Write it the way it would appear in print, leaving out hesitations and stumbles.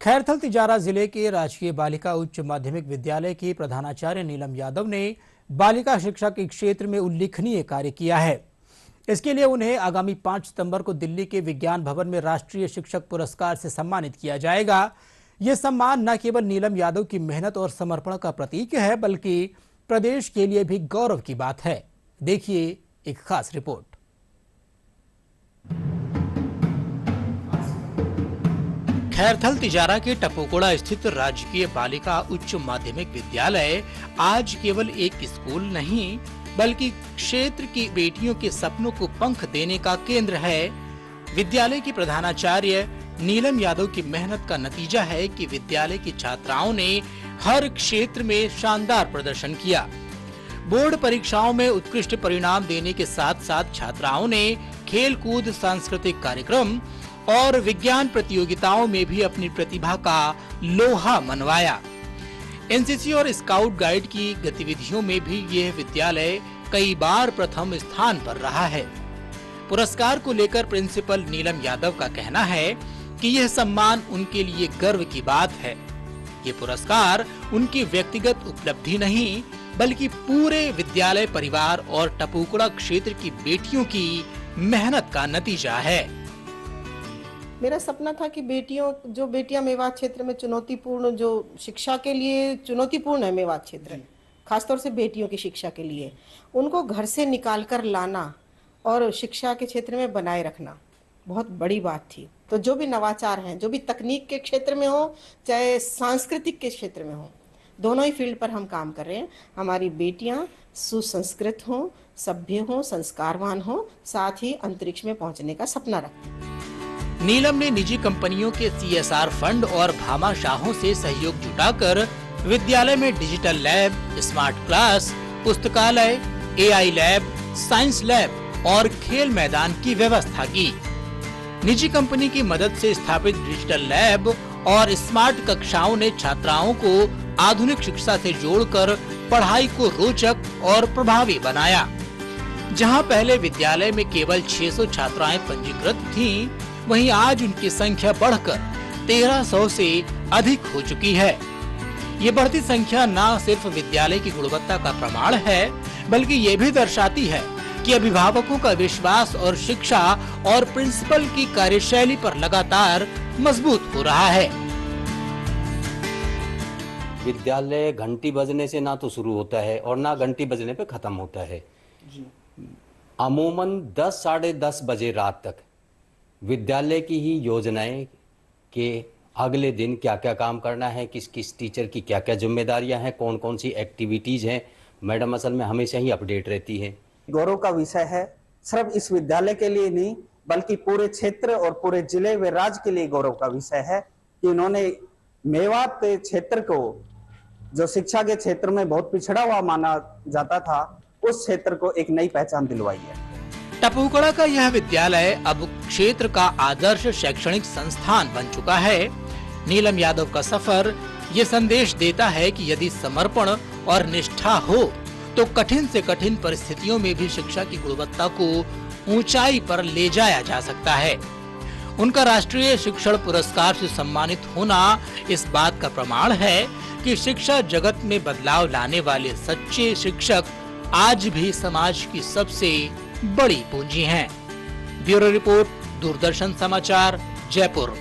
खैरथल तिजारा जिले के राजकीय बालिका उच्च माध्यमिक विद्यालय की प्रधानाचार्य नीलम यादव ने बालिका शिक्षा के क्षेत्र में उल्लेखनीय कार्य किया है। इसके लिए उन्हें आगामी 5 सितंबर को दिल्ली के विज्ञान भवन में राष्ट्रीय शिक्षक पुरस्कार से सम्मानित किया जाएगा। ये सम्मान न केवल नीलम यादव की मेहनत और समर्पण का प्रतीक है, बल्कि प्रदेश के लिए भी गौरव की बात है। देखिए एक खास रिपोर्ट। खैरथल तिजारा के टपोकोड़ा स्थित राजकीय बालिका उच्च माध्यमिक विद्यालय आज केवल एक स्कूल नहीं, बल्कि क्षेत्र की बेटियों के सपनों को पंख देने का केंद्र है। विद्यालय की प्रधानाचार्य नीलम यादव की मेहनत का नतीजा है कि विद्यालय की छात्राओं ने हर क्षेत्र में शानदार प्रदर्शन किया। बोर्ड परीक्षाओं में उत्कृष्ट परिणाम देने के साथ साथ छात्राओं ने खेल-कूद, सांस्कृतिक कार्यक्रम और विज्ञान प्रतियोगिताओं में भी अपनी प्रतिभा का लोहा मनवाया। एनसीसी और स्काउट गाइड की गतिविधियों में भी यह विद्यालय कई बार प्रथम स्थान पर रहा है। पुरस्कार को लेकर प्रिंसिपल नीलम यादव का कहना है कि यह सम्मान उनके लिए गर्व की बात है। ये पुरस्कार उनकी व्यक्तिगत उपलब्धि नहीं, बल्कि पूरे विद्यालय परिवार और टपोकोड़ा क्षेत्र की बेटियों की मेहनत का नतीजा है। मेरा सपना था कि बेटियां मेवात क्षेत्र में चुनौतीपूर्ण, जो शिक्षा के लिए चुनौतीपूर्ण है मेवात क्षेत्र, खासतौर से बेटियों की शिक्षा के लिए, उनको घर से निकाल कर लाना और शिक्षा के क्षेत्र में बनाए रखना बहुत बड़ी बात थी। तो जो भी नवाचार हैं, जो भी तकनीक के क्षेत्र में हो, चाहे सांस्कृतिक के क्षेत्र में हो, दोनों ही फील्ड पर हम काम कर रहे हैं। हमारी बेटियां सुसंस्कृत हों, सभ्य हों, संस्कारवान हों, साथ ही अंतरिक्ष में पहुंचने का सपना रखते हैं। नीलम ने निजी कंपनियों के CSR फंड और भामाशाहों से सहयोग जुटाकर विद्यालय में डिजिटल लैब, स्मार्ट क्लास, पुस्तकालय, AI लैब, साइंस लैब और खेल मैदान की व्यवस्था की। निजी कंपनी की मदद से स्थापित डिजिटल लैब और स्मार्ट कक्षाओं ने छात्राओं को आधुनिक शिक्षा से जोड़कर पढ़ाई को रोचक और प्रभावी बनाया। जहां पहले विद्यालय में केवल 600 छात्राएं पंजीकृत थीं, वहीं आज उनकी संख्या बढ़कर 1300 से अधिक हो चुकी है। ये बढ़ती संख्या न सिर्फ विद्यालय की गुणवत्ता का प्रमाण है, बल्कि ये भी दर्शाती है कि अभिभावकों का विश्वास और शिक्षा और प्रिंसिपल की कार्यशैली पर लगातार मजबूत हो रहा है। विद्यालय घंटी बजने से ना तो शुरू होता है और ना घंटी बजने पे खत्म होता है। अमूमन 10 साढ़े 10 बजे रात तक विद्यालय की ही योजनाएं के अगले दिन क्या क्या काम करना है, किस किस टीचर की क्या क्या जिम्मेदारियां हैं, कौन कौन सी एक्टिविटीज हैं, मैडम असल में हमेशा ही अपडेट रहती है। गौरव का विषय है, सिर्फ इस विद्यालय के लिए नहीं बल्कि पूरे क्षेत्र और पूरे जिले व राज्य के लिए गौरव का विषय है कि उन्होंने मेवात क्षेत्र को, जो शिक्षा के क्षेत्र में बहुत पिछड़ा हुआ माना जाता था, उस क्षेत्र को एक नई पहचान दिलवाई है। टपोकोड़ा का यह विद्यालय अब क्षेत्र का आदर्श शैक्षणिक संस्थान बन चुका है। नीलम यादव का सफर ये संदेश देता है कि यदि समर्पण और निष्ठा हो तो कठिन से कठिन परिस्थितियों में भी शिक्षा की गुणवत्ता को ऊंचाई पर ले जाया जा सकता है। उनका राष्ट्रीय शिक्षण पुरस्कार से सम्मानित होना इस बात का प्रमाण है कि शिक्षा जगत में बदलाव लाने वाले सच्चे शिक्षक आज भी समाज की सबसे बड़ी पूंजी हैं। ब्यूरो रिपोर्ट, दूरदर्शन समाचार, जयपुर।